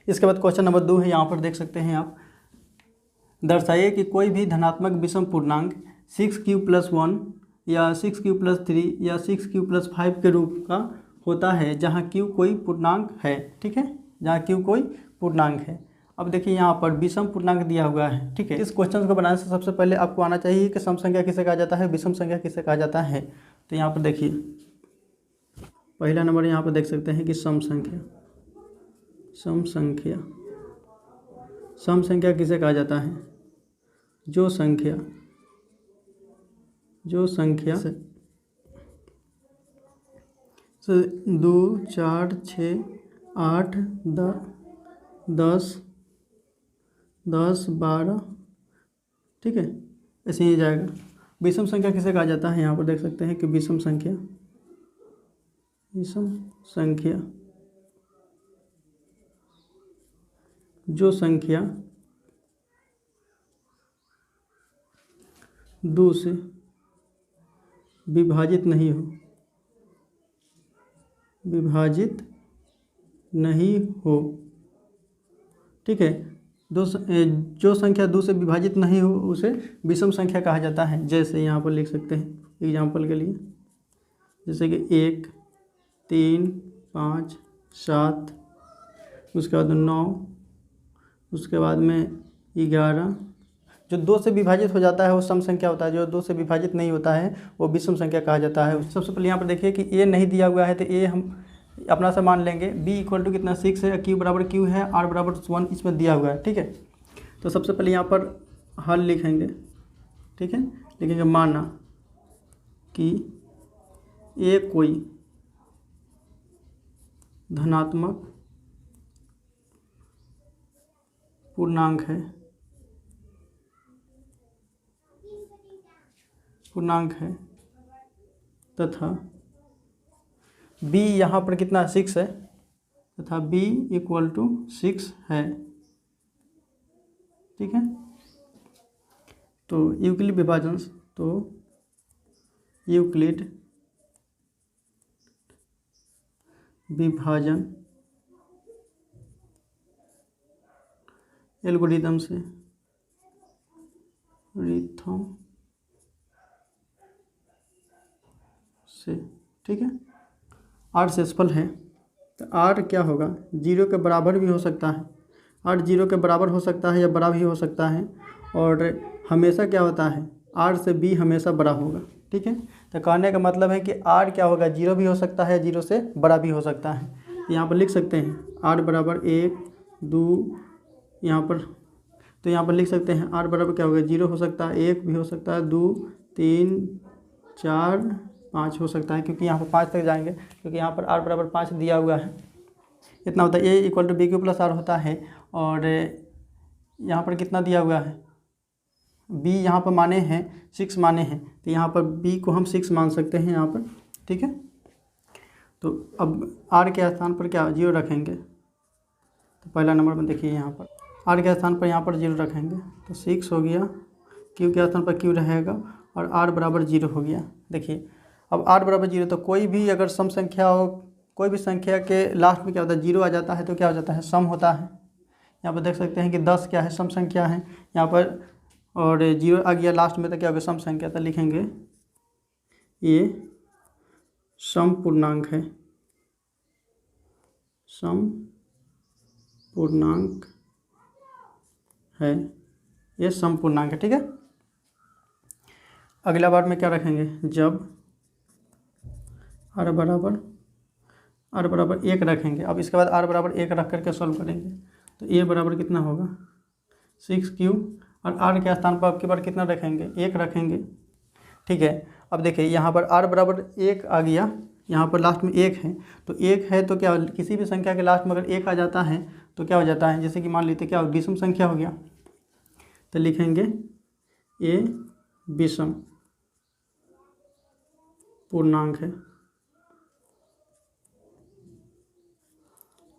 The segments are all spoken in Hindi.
इसके बाद क्वेश्चन नंबर 2 है, यहाँ पर देख सकते हैं आप। दर्शाइए कि कोई भी धनात्मक विषम पूर्णांक 6q+1 या 6q+3 या 6q+5 के रूप का होता है जहाँ q कोई पूर्णांक है। ठीक है, जहाँ q कोई पूर्णांक है। अब देखिए यहाँ पर विषम पूर्णांक दिया हुआ है। ठीक है, इस क्वेश्चन को बनाने से सबसे पहले आपको आना चाहिए कि सम संख्या किसे कहा जाता है, विषम संख्या किसे कहा जाता है। तो यहाँ पर देखिए पहला नंबर यहाँ पर देख सकते हैं कि सम संख्या। सम संख्या, सम संख्या किसे कहा जाता है, जो संख्या से 2, 4, 6, 8, 10, 12, ठीक है, ऐसे ही जाएगा। विषम संख्या किसे कहा जाता है, यहाँ पर देख सकते हैं कि विषम संख्या जो संख्या 2 से विभाजित नहीं हो। ठीक है, जो संख्या 2 से विभाजित नहीं हो उसे विषम संख्या कहा जाता है। जैसे यहाँ पर लिख सकते हैं एग्जाम्पल के लिए, जैसे कि 1, 3, 5, 7, उसके बाद 9, उसके बाद में 11। जो 2 से विभाजित हो जाता है वो सम संख्या होता है, जो 2 से विभाजित नहीं होता है वो विषम संख्या कहा जाता है। सबसे पहले यहाँ पर देखिए कि a नहीं दिया हुआ है तो a हम अपना से मान लेंगे। b = कितना 6 है, q = q है, r = 1 इसमें दिया हुआ है। ठीक है, तो सबसे पहले यहाँ पर हल लिखेंगे। ठीक है, लिखेंगे माना कि a कोई धनात्मक पूर्णांक है तथा b यहाँ पर कितना 6 है तथा b = 6 है। ठीक है, तो यूक्लिड विभाजन एल्गोरिथम से ठीक है, r शेषफल है तो r क्या होगा, 0 के बराबर भी हो सकता है। r 0 के बराबर हो सकता है या बड़ा भी हो सकता है, और हमेशा क्या होता है, r से b हमेशा बड़ा होगा। ठीक है, तो कहने का मतलब है कि r क्या होगा, 0 भी हो सकता है, 0 से बड़ा भी हो सकता है। तो यहाँ पर लिख सकते हैं r = 1, 2, यहाँ पर तो यहाँ पर लिख सकते हैं r बराबर क्या होगा, 0 हो सकता है, 1 भी हो सकता है, 2, 3, 4, 5 हो सकता है, क्योंकि यहाँ पर 5 तक जाएंगे, क्योंकि यहाँ पर r = 5 दिया हुआ है। इतना होता है, a = bq+r होता है। और यहाँ पर कितना दिया हुआ है, b यहाँ पर माने हैं 6 माने हैं, तो यहाँ पर b को हम 6 मान सकते हैं यहाँ पर। ठीक है, तो अब r के स्थान पर क्या 0 रखेंगे, तो पहला नंबर में देखिए यहाँ पर r के स्थान पर यहाँ पर 0 रखेंगे तो 6 हो गया, q के स्थान पर q रहेगा और r = 0 हो गया। देखिए अब r = 0, तो कोई भी अगर सम संख्या हो, कोई भी संख्या के लास्ट में क्या होता है, 0 आ जाता है तो क्या हो जाता है, सम होता है। यहाँ पर देख सकते हैं कि 10 क्या है, सम संख्या है यहाँ पर, और 0 आ गया लास्ट में तो क्या होगा, सम संख्या। तो लिखेंगे ये सम पूर्णांक है, ये सम पूर्णांक है। ठीक है, अगला बार में क्या रखेंगे, जब r = 1 रखेंगे। अब इसके बाद r = 1 रख करके सॉल्व करेंगे तो a बराबर कितना होगा 6q, और r के स्थान पर आपके बार कितना रखेंगे, 1 रखेंगे। ठीक है, अब देखिए यहाँ पर r = 1 आ गया, यहाँ पर लास्ट में 1 है, तो 1 है तो क्या किसी भी संख्या के लास्ट में अगर 1 आ जाता है तो क्या हो जाता है, जैसे कि मान लेते क्या विषम संख्या हो गया, तो लिखेंगे ये विषम पूर्णांक है,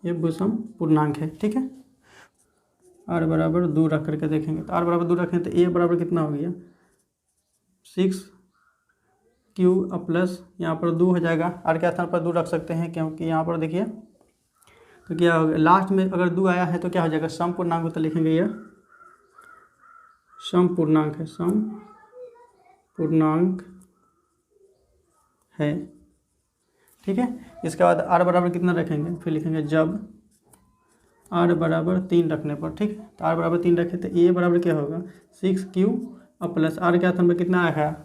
ये विषम पूर्णांक है। ठीक है, r = 2 रख करके देखेंगे, तो r = 2 रखें तो a बराबर कितना हो गया 6q प्लस यहाँ पर 2 हो जाएगा, r के स्थान पर 2 रख सकते हैं, क्योंकि यहाँ पर देखिए तो क्या होगा, लास्ट में अगर 2 आया है तो क्या हो जाएगा, सम पूर्णांक हो, तो लिखेंगे यह सम पूर्णांक है, सम पूर्णांक है। ठीक है, इसके बाद r बराबर कितना रखेंगे, फिर लिखेंगे जब r बराबर 3 रखने पर। ठीक है, तो r बराबर 3 रखे तो a बराबर क्या होगा 6q और प्लस r के स्थान पर कितना रखा है,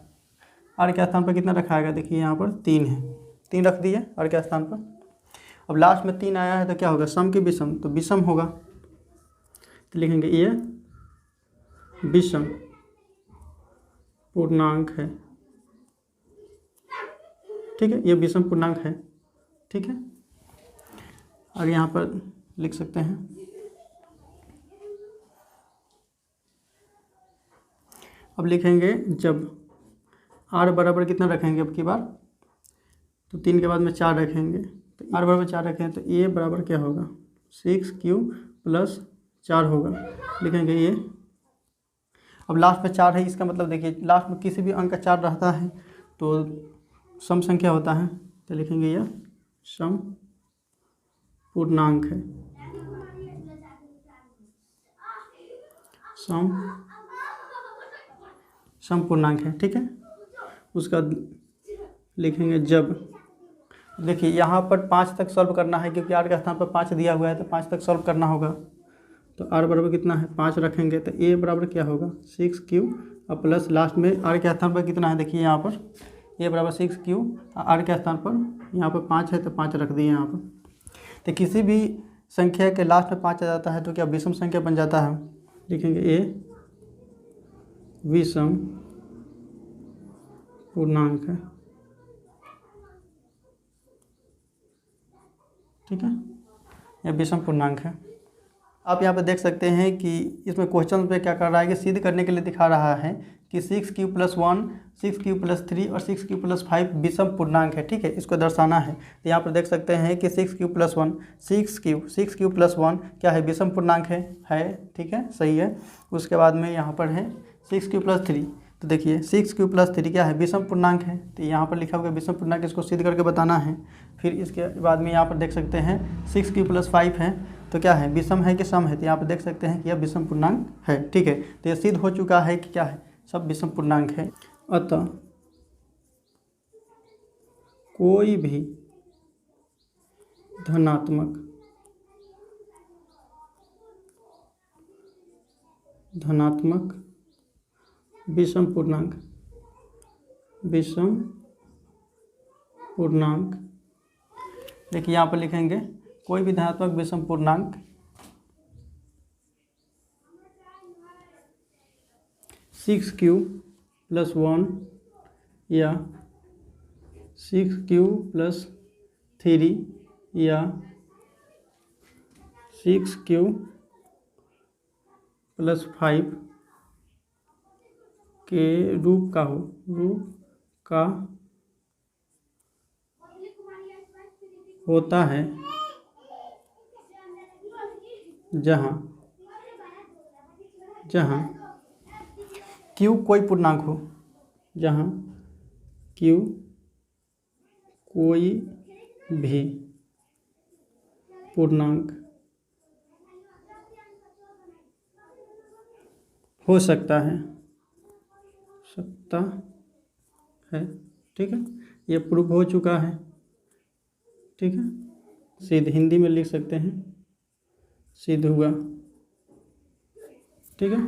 r के स्थान पर कितना रखा है, देखिए यहाँ पर 3 है, 3 रख दिए r के स्थान पर। अब लास्ट में 3 आया है तो क्या होगा, सम की विषम, तो विषम होगा, तो लिखेंगे ये विषम पूर्णांक है। ठीक है, ये विषम पूर्णांक है। ठीक है, और यहाँ पर लिख सकते हैं, अब लिखेंगे जब r बराबर कितना रखेंगे, अब की बार तो 3 के बाद में 4 रखेंगे, तो r बराबर 4 रखें तो a बराबर क्या होगा 6q प्लस 4 होगा, लिखेंगे ये। अब लास्ट में 4 है, इसका मतलब देखिए लास्ट में किसी भी अंक का 4 रहता है तो सम संख्या होता है, तो लिखेंगे यह सम पूर्णांक है, सम पूर्णांक है। ठीक है, उसका लिखेंगे जब, देखिए यहाँ पर 5 तक सॉल्व करना है क्योंकि r के स्थान पर 5 दिया हुआ है, तो 5 तक सॉल्व करना होगा, तो r बराबर कितना है 5 रखेंगे, तो a बराबर क्या होगा 6q और प्लस लास्ट में r के स्थान पर कितना है, देखिए यहाँ पर a बराबर 6q, r के स्थान पर यहाँ पर 5 है तो 5 रख दिए यहाँ पर। तो किसी भी संख्या के लास्ट में 5 आ जाता है तो क्या विषम संख्या बन जाता है, लिखेंगे a विषम पूर्णांक है। ठीक है, यह विषम पूर्णांक है। आप यहाँ पर देख सकते हैं कि इसमें क्वेश्चन पे क्या कर रहा है कि सिद्ध करने के लिए दिखा रहा है कि 6q + 1, 6q + 3 और 6q + 5 विषम पूर्णांक है। ठीक है, इसको दर्शाना है, तो यहाँ पर देख सकते हैं कि 6q + 1 6q + 1 क्या है, विषम पूर्णांक है। ठीक है, सही है। उसके बाद में यहाँ पर है 6q + 3, तो देखिए 6q + 3 क्या है, विषम पूर्णांक है, तो यहाँ पर लिखा हुआ विषम पूर्णांक, इसको सिद्ध करके बताना है। फिर इसके बाद में यहाँ पर देख सकते हैं 6q + 5 है, तो क्या है, विषम है कि सम है, तो यहाँ पर देख सकते हैं कि यह विषम पूर्णांक है। ठीक है, तो यह सिद्ध हो चुका है कि क्या है, सब विषम पूर्णांक है। अतः कोई भी धनात्मक विषम पूर्णांक, देखिए यहाँ पर लिखेंगे कोई भी धनात्मक विषम पूर्णांक 6q + 1 या 6q + 3 या 6q + 5 के रूप का होता है, जहाँ q कोई पूर्णांक हो, जहाँ q कोई भी पूर्णांक हो सकता है। ठीक है, ये प्रूफ हो चुका है। ठीक है, सिद्ध हिंदी में लिख सकते हैं, सिद्ध हुआ। ठीक है,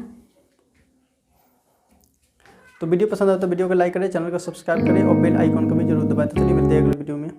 तो वीडियो पसंद आया तो वीडियो को लाइक करें, चैनल को सब्सक्राइब करें और बेल आइकॉन को भी जरूर दबाएं। तो चलिए मिलते हैं अगले वीडियो में।